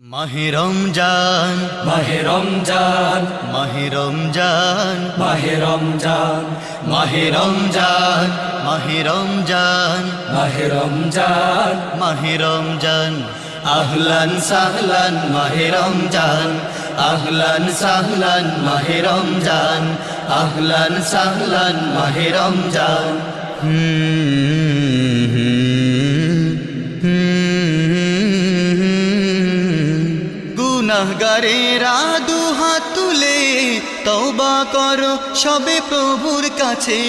মাহে রমজান, মাহে রমজান, মাহে রমজান, মাহে রমজান, মাহে রমজান, মাহে রমজান, মাহে রমজান, মাহে রমজান। আহলান সাহলান মাহে রমজান, আহলান সাহলান মাহে রমজান, আহলান সাহলান মাহে রমজান। গুনাহগারেরা দুহাত তুলে তওবা করো সবে প্রভুর কাছে।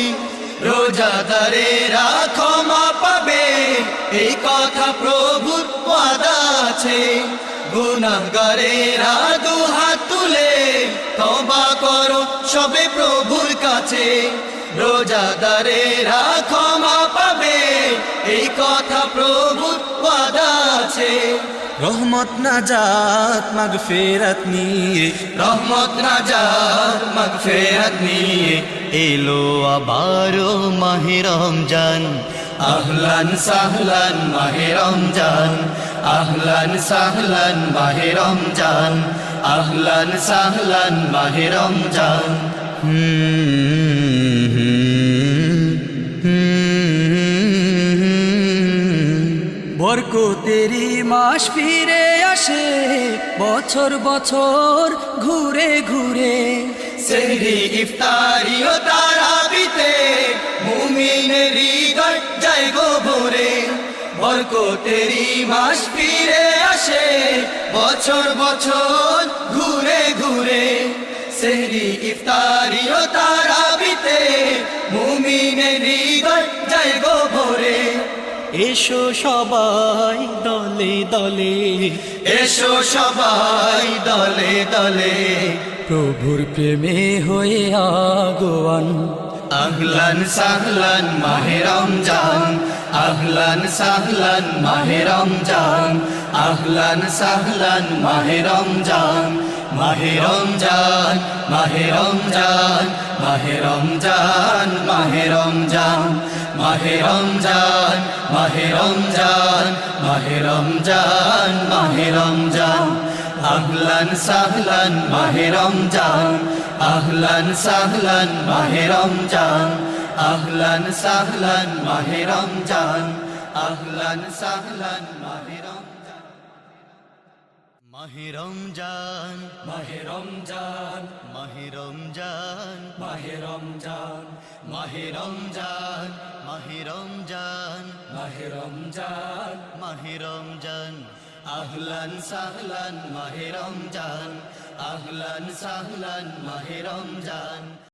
রোজাদারেরা ক্ষমা পাবে এই কথা প্রভুর ওয়াদা আছে। গুনাহগারেরা দুহাত তুলে তওবা করো সবে প্রভুর কাছে। রোজাদারেরা ক্ষমা পাবে এই কথা প্রভুর ওয়াদা আছে। রহমত নাজাত মাগফিরাত নিয়ে, রহমত নাজাত মাগফিরাত নিয়ে এলো আবারো মাহে রমজান। আহলান সাহলান মাহে রমজান, আহলান সাহলান মাহে রমজান, আহলান সাহলান মাহে রমজান। বরকতেরি মাস ফিরে আসে বছর বছর ঘুরে ঘুরে। সেহরি ইফতারি ও তারাবিতে মুমিনের হৃদয় যায় গো ভরে। বরকতেরি মাস ফিরে আসে বছর বছর ঘুরে ঘুরে। সেহরি ইফতারি ও তারাবিতে মুমিনের হৃদয় যায় গো ভরে। এসো সবাই দলে দলে, এসো সবাই দলে দলে, প্রভুর প্রেমে হয়ে আগোয়ান। আহলান সাহলান মাহে রমজান, আহলান সাহলান মাহে রমজান, আহলান সাহলান মাহে রমজান। মাহে রমজান, মাহে রমজান, মাহে রমজান, মাহে রমজান, মাহে রমজান, মাহে রমজান, মাহে রমজান, মাহে রমজান। আহলান সাহলান মাহে রমজান, আহলান সাহলান মাহে রমজান, আহলান সাহলান মাহে রমজান, আহলান সাহলান মাহে রমজান। মাহে রমজান, মাহে রমজান, মাহে রমজান, মাহে রমজান, মাহে রমজান, মাহে রমজান, মাহে রমজান, মাহে রমজান। আহলান সাহলান মাহে রমজান, আহলান সাহলান মাহে রমজান।